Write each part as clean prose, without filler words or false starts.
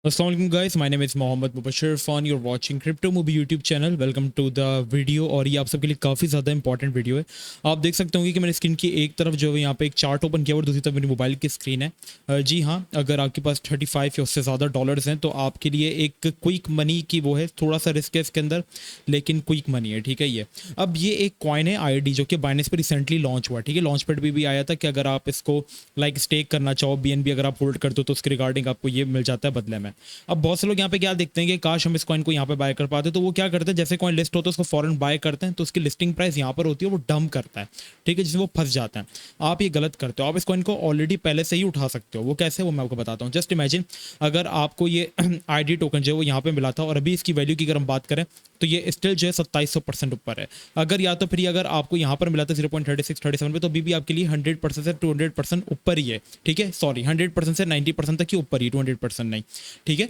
Assalamualaikum guys, my name is Mohammad Mubashar फॉन you're watching crypto movie YouTube channel. Welcome to the video. और ये आप सबके लिए काफ़ी ज़्यादा इंपॉर्टेंट वीडियो है। आप देख सकते होंगे कि मैंने स्क्रीन की एक तरफ जो है यहाँ पे एक चार्ट ओपन किया और दूसरी तरफ मेरी मोबाइल की स्क्रीन है। जी हाँ, अगर आपके पास 35 या उससे ज़्यादा डॉलर्स हैं तो आपके लिए एक क्विक मनी की वो है, थोड़ा सा रिस्क है इसके अंदर लेकिन क्विक मनी है। ठीक है, ये अब ये एक कॉइन है आईडी जो कि बाइनेंस पे रिसेंटली लॉन्च हुआ। ठीक है, लॉन्च पैड भी आया था कि अगर आप इसको लाइक स्टेक करना चाहो बीएनबी अगर आप होल्ड करते हो तो उसके रिगार्डिंग आपको ये मिल जाता है बदले में। अब बहुत से लोग यहाँ पे क्या देखते हैं कि काश हम इस कॉइन को यहाँ पे बाय कर पाते, तो वो क्या करते हैं, जैसे कॉइन लिस्ट होता है उसको फॉरन बाय करते हैं तो उसकी लिस्टिंग प्राइस यहाँ पर होती है, वो डंप करता है। ठीक है, जिससे वो फंस जाते हैं। आप ये गलत करते हो, आप इस कॉइन को ऑलरेडी पहले से ही उठा सकते हो। वो कैसे, वो मैं आपको बताता हूँ। जस्ट इमेजिन अगर आपको ये आईडी टोकन जो है वो यहाँ पे मिला था और अभी इसकी वैल्यू की अगर हम बात करें तो ये स्टिल जो है 2700% ऊपर है। अगर या तो फिर अगर आपको यहाँ पर मिला था 0.3637 पे तो अभी भी आपके लिए 100% से 200% ऊपर ही है। ठीक है, सॉरी 100% से 90% तक ही ऊपर ही, 200% नहीं। ठीक है,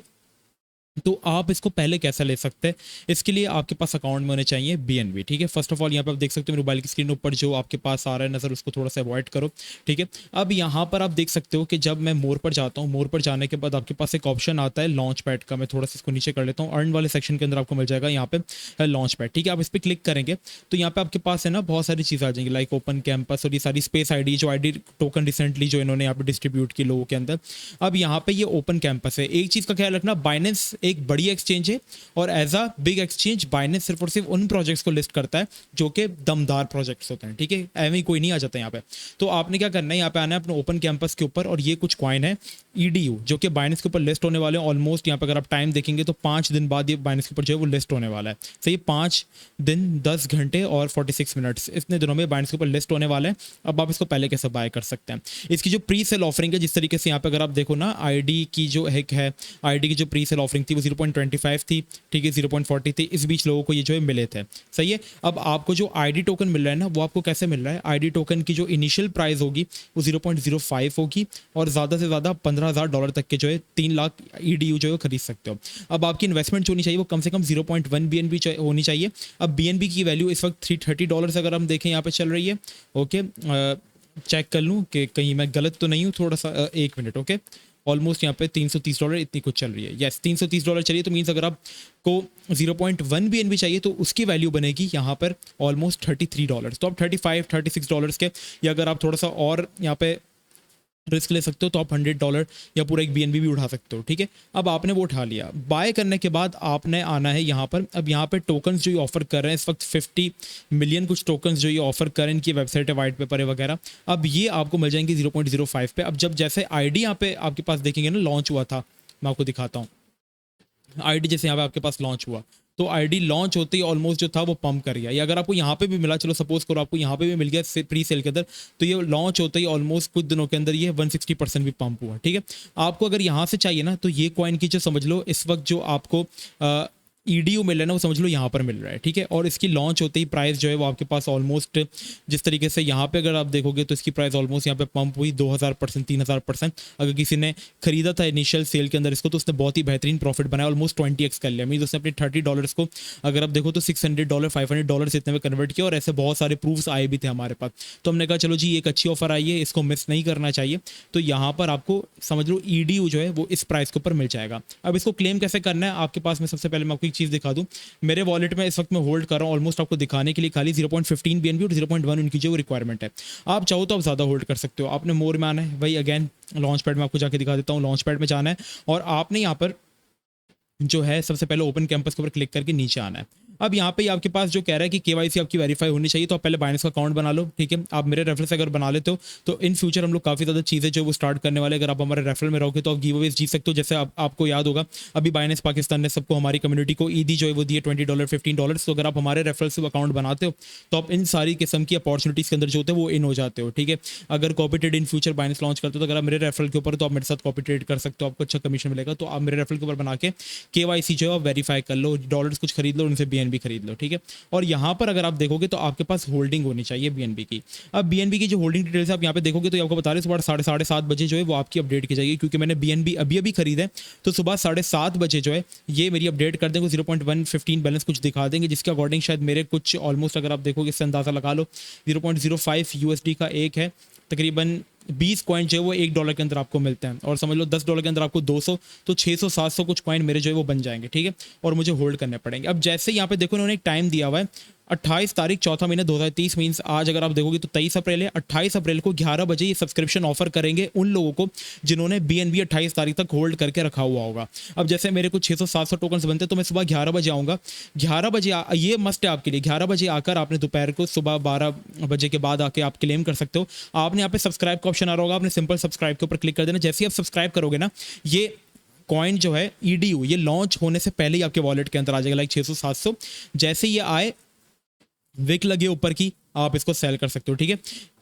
तो आप इसको पहले कैसे ले सकते हैं, इसके लिए आपके पास अकाउंट में होने चाहिए बीएनबी। ठीक है, फर्स्ट ऑफ ऑल यहाँ पे आप देख सकते हो मोबाइल की स्क्रीन ऊपर जो आपके पास आ रहा है नज़र, उसको थोड़ा सा अवॉइड करो। ठीक है, अब यहाँ पर आप देख सकते हो कि जब मैं मोर पर जाता हूँ, मोर पर जाने के बाद आपके पास एक ऑप्शन आता है लॉन्च पैड का। मैं थोड़ा सा इसको नीचे कर लेता हूँ, अर्न वाले सेक्शन के अंदर आपको मिल जाएगा यहाँ पे लॉन्च पैड। ठीक है, आप इस पर क्लिक करेंगे तो यहाँ पे आपके पास है ना बहुत सारी चीज़ें आ जाएंगी, लाइक ओपन कैंपस और ये सारी स्पेस आईडी, जो आईडी टोकन रिसेंटली जो इन्होंने यहाँ पे डिस्ट्रीब्यूट की लोगों के अंदर। अब यहाँ पे ये ओपन कैंपस है। एक चीज़ का ख्याल रखना, बाइनेंस एक बड़ी एक्सचेंज है और as a big exchange Binance सिर्फ और सिर्फ उन प्रोजेक्ट्स को लिस्ट करता है जो कि दमदार प्रोजेक्ट्स होते हैं। ठीक है, एवं कोई नहीं आ जाता यहाँ पे। तो आपने क्या करना है, यहाँ पे आना है अपने ओपन कैंपस के ऊपर और ये कुछ कॉइन है ईडीयू जो कि बाइनेंस के ऊपर लिस्ट होने वाले हैं। ऑलमोस्ट यहाँ पे अगर आप टाइम देखेंगे तो 5 दिन बाद ये बाइनेंस के ऊपर जो है वो लिस्ट होने वाला है। सही, 5 दिन 10 घंटे और 46 मिनट्स, इतने दिनों में बाइनेंस के ऊपर लिस्ट होने वाले हैं। अब आप इसको पहले कैसे बाय कर सकते हैं, इसकी जो प्री सेल ऑफरिंग है, जिस तरीके से यहाँ पे अगर आप देखो ना, आईडी की जो है आईडी की जो प्री सेल ऑफरिंग थी वो 0.25 थी। ठीक है, 0.40 थी। इस बीच लोगों को ये जो है मिले थे। सही है, अब आपको जो आईडी टोकन मिल रहा है ना वो आपको कैसे मिल रहा है, आईडी टोकन की जो इनिशियल प्राइस होगी वो 0.05 होगी और ज़्यादा से ज़्यादा $15,000 तक के जो है 3 लाख ईडीयू जो है खरीद सकते हो। अब आपकी इन्वेस्टमेंट जो होनी चाहिए वो कम से कम 0.1 बीएनबी होनी चाहिए। अब बीएनबी की वैल्यू इस वक्त $330 अगर हम देखें यहाँ पे चल रही है। ओके, चेक कर लूँ कि कहीं मैं गलत तो नहीं हूँ, थोड़ा सा 1 मिनट। ओके, ऑलमोस्ट यहाँ पे $330 इतनी कुछ चल रही है। यस, $330 चलिए, तो मीन्स अगर आपको 0.1 BNB चाहिए तो उसकी वैल्यू बनेगी यहाँ पर ऑलमोस्ट $33। तो आप 35-36 के, या अगर आप थोड़ा सा और यहाँ पे रिस्क ले सकते हो तो आप $100 या पूरा एक बीएनबी भी उठा सकते हो। ठीक है, अब आपने वो उठा लिया, बाय करने के बाद आपने आना है यहाँ पर। अब यहाँ पे टोकन्स जो ये ऑफर कर रहे हैं इस वक्त 50 मिलियन कुछ टोकन्स जो ये ऑफर कर रहे हैं, इनकी वेबसाइट है, वाइट पेपर है वगैरह। अब ये आपको मिल जाएंगे 0.05 पे। अब जब जैसे आईडी यहाँ पे आपके पास देखेंगे ना लॉन्च हुआ था, मैं आपको दिखाता हूँ। आईडी जैसे यहाँ पे आपके पास लॉन्च हुआ तो आईडी लॉन्च होते ही ऑलमोस्ट जो था वो पंप कर गया। या अगर आपको यहाँ पे भी मिला, चलो सपोज करो आपको यहाँ पे भी मिल गया प्री सेल के अंदर, तो ये लॉन्च होते ही ऑलमोस्ट कुछ दिनों के अंदर ये 160% भी पंप हुआ। ठीक है, आपको अगर यहाँ से चाहिए ना तो ये कॉइन की जो समझ लो इस वक्त जो आपको ईडीयू मिल रहा है ना वो समझ लो यहाँ पर मिल रहा है। ठीक है, और इसकी लॉन्च होते ही प्राइस जो है वो आपके पास ऑलमोस्ट जिस तरीके से यहाँ पे अगर आप देखोगे तो इसकी प्राइस ऑलमोस्ट यहाँ पे पंप हुई 2000%, 3000%। अगर किसी ने खरीदा था इनिशियल सेल के अंदर इसको तो उसने बहुत ही बेहतरीन प्रॉफिट बनाया, ऑलमोस्ट 20x कर लिया। मीन उसने अपने $30 को अगर आप देखो तो $600, $500 इतने में कन्वर्ट किया और ऐसे बहुत सारे प्रूफ्स आए भी थे हमारे पास। तो हमने कहा चलो जी एक अच्छी ऑफर आई है, इसको मिस नहीं करना चाहिए। तो यहाँ पर आपको समझ लो ईडीयू जो है वो इस प्राइस के ऊपर मिल जाएगा। अब इसको क्लेम कैसे करना है आपके पास, में सबसे पहले मैं आपको चीज़ दिखा दूं। मेरे वॉलेट में इस वक्त मैं होल्ड कर रहा हूं ऑलमोस्ट आपको दिखाने के लिए खाली 0.15 बीएनबी और 0.1 उनकी जो रिक्वायरमेंट है। आप चाहो तो आप ज़्यादा होल्ड कर सकते हो। आपने मोर में आना है, वही अगेन लॉन्च पैड में आपको जाके दिखा देता हूँ। लॉन्च पैड में जाना है और आपने यहाँ पर जो है सबसे पहले ओपन कैंपस के ऊपर क्लिक करके नीचे आना है। अब यहाँ पे आपके पास जो कह रहा है कि केवाईसी आपकी वेरीफाई होनी चाहिए, तो आप पहले बाइनेंस का अकाउंट बना लो। ठीक है, आप मेरे रेफरल से अगर बना लेते हो तो इन फ्यूचर हम लोग काफ़ी ज़्यादा चीज़ें जो वो स्टार्ट करने वाले। अगर आप हमारे रेफरल में रहोगे तो आप गिव अवेज जीत सकते हो। जैसे आपको याद होगा अभी बाइनेंस पाकिस्तान ने सबको, हमारी कम्युनिटी को ईदी जो है वो दिए $20, $15। तो अगर आप हमारे रेफरल से अकाउंट बनाते हो तो आप इन सारी किस्म की अपॉर्चुनिटीज़ के अंदर जो होते हैं वो इन हो जाते हो। ठीक है, अगर copy trade in future Binance launch करते हो तो अगर आप मेरे रेफरल के ऊपर तो आप मेरे साथ कॉपी ट्रेड कर सकते हो, आपको अच्छा कमीशन मिलेगा। तो आप मेरे रेफरल के ऊपर बना के केवाईसी जो है आप वेरीफाई कर लो, डॉलर्स कुछ खरीद लो, उनसे बीएनबी खरीद लो। ठीक है, और यहाँ पर अगर आप देखोगे तो आपके पास होल्डिंग होनी चाहिए बीएनबी की। अब बीएनबी की जो होल्डिंग डिटेल्स आप यहाँ पे देखोगे तो आपको बता रहे सुबह 7:30 बजे जो है वो आपकी अपडेट की जाएगी, क्योंकि मैंने बीएनबी अभी अभी खरीदा है। तो सुबह 7:30 बजे जो है ये मेरी अपडेट कर देंगे, 0.115 बैलेंस कुछ दिखा देंगे, जिसके अकॉर्डिंग शायद मेरे कुछ ऑलमोस्ट अगर आप देखोगे इससे अंदाज़ा लगा लो 0.05 यूएसडी का एक है, तकरीबन 20 कॉइन जो है वो $1 के अंदर आपको मिलते हैं, और समझ लो $10 के अंदर आपको 200, तो 600 700 कुछ कॉइन मेरे जो है वो बन जाएंगे, ठीक है, और मुझे होल्ड करने पड़ेंगे। अब जैसे यहाँ पे देखो इन्होंने एक टाइम दिया हुआ है 28 तारीख चौथा महीना 2030, मीन्स आज अगर आप देखोगे तो 23 अप्रैल है। 28 अप्रैल को 11 बजे ये सब्सक्रिप्शन ऑफर करेंगे उन लोगों को जिन्होंने BNB 28 तारीख तक होल्ड करके रखा हुआ होगा। अब जैसे मेरे कुछ 600-700 टोकन्स बनते हैं, तो मैं सुबह 11 बजे आऊँगा। 11 बजे ये मस्ट है आपके लिए, 11 बजे आकर आपने दोपहर को सुबह 12 बजे के बाद आके आप क्लेम कर सकते हो। आपने यहाँ पे सब्सक्राइब का ऑप्शन आ रहा होगा, आपने सिंपल सब्सक्राइब के ऊपर क्लिक कर देना। जैसे ही आप सब्सक्राइब करोगे ना, ये कॉइन जो है EDU ये लॉन्च होने से पहले ही आपके वॉलेट के अंदर आ जाएगा, लाइक 600-700। जैसे ये आए, विक लगे ऊपर की, आप इसको सेल कर सकते हो, ठीक है।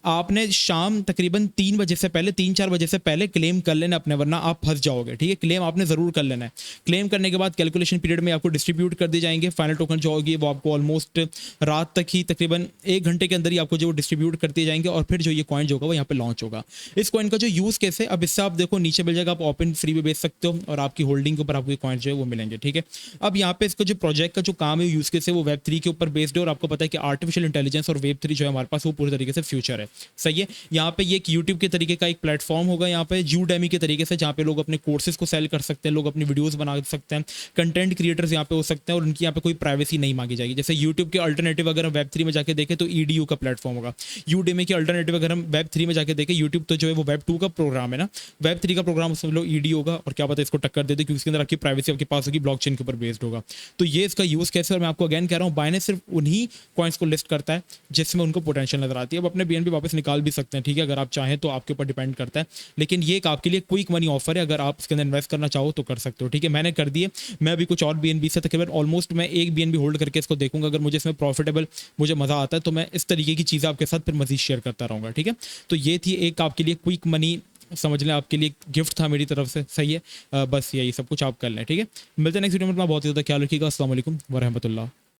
आपने शाम तकरीबन 3 बजे से पहले, 3-4 बजे से पहले क्लेम कर लेना अपने, वरना आप फंस जाओगे, ठीक है। क्लेम आपने ज़रूर कर लेना है। क्लेम करने के बाद कैलकुलेशन पीरियड में आपको डिस्ट्रीब्यूट कर दी जाएंगे। फाइनल टोकन जो होगी वो आपको ऑलमोस्ट रात तक ही, तकरीबन 1 घंटे के अंदर ही आपको जो डिस्ट्रीब्यूट कर दिए जाएंगे, और फिर जो ये कॉइन जो होगा वो यहाँ पे लॉन्च होगा। इस कॉइन का जो यूज़ केस है, अब इससे आप देखो नीचे मिल जाएगा, आप ओपन फ्री भी बेच सकते हो, और आपकी होल्डिंग के ऊपर आपको कॉइन जो है वो मिलेंगे, ठीक है। अब यहाँ पे इसका जो प्रोजेक्ट का जो काम है, यूज़ केस है, वो Web3 के ऊपर बेस्ड है, और आपको पता है कि आर्टिफिशियल इंटेलिजेंस और Web3 जो है हमारे पास वो पूरी तरीके से फ्यूचर है, सही है। यहाँ पे ये एक यूट्यूब के तरीके का एक प्लेटफॉर्म होगा, यहाँ पे Udemy के तरीके से, जहाँ पे लोग अपने कोर्सेज को सेल कर सकते हैं, लोग अपनी वीडियोस बना सकते हैं, कंटेंट क्रिएटर्स यहाँ पे हो सकते हैं, और उनकी यहाँ पे कोई प्राइवेसी नहीं मांगी जाएगी। जैसे यूट्यूब के अल्टरनेटिव अगर हम Web3 में जाके देखें तो EDU का प्लेटफॉर्म होगा। Udemy के अल्टरनेटिव अगर हम Web3 में जाके देखें, यूट्यूब तो जो है वो Web2 का प्रोग्राम है ना, Web3 का प्रोग्राम समझ लो EDU होगा, और क्या पता इसको टक्कर दे दे, क्योंकि इसके अंदर आपकी प्राइवेसी आपके पास होगी, ब्लॉकचेन के ऊपर बेस्ड होगा। तो ये इसका यूज़ कैसे, और मैं आपको अगेन कह रहा हूँ, बाइनेंस सिर्फ उन्हीं कॉइन्स को लिस्ट करता है जिसमें उनको पोटेंशियल नजर आती है। अब अपने BNB वापस निकाल भी सकते हैं, ठीक है, अगर आप चाहें तो, आपके ऊपर डिपेंड करता है। लेकिन ये एक आपके लिए क्विक मनी ऑफर है, अगर आप इसके अंदर इन्वेस्ट करना चाहो तो कर सकते हो, ठीक है। मैंने कर दिए, मैं अभी कुछ और BNB से तकरीबन ऑलमोस्ट मैं एक BNB होल्ड करके इसको देखूंगा, अगर मुझे इसमें प्रॉफिटेबल मुझे मज़ा आता है तो मैं इस तरीके की चीज़ें आपके साथ फिर मजीद शेयर करता रहूँगा, ठीक है। तो ये थी एक आपके लिए क्विक मनी, समझ लें आपके लिए गिफ्ट था मेरी तरफ से, सही है। बस यही सब कुछ आप कर लें, ठीक है। मिलते हैं नेक्स्ट वीडियो में, बहुत ही ज़्यादा ख्याल रखिएगा। अस्सलाम वालेकुम वरहमतुल्लाह।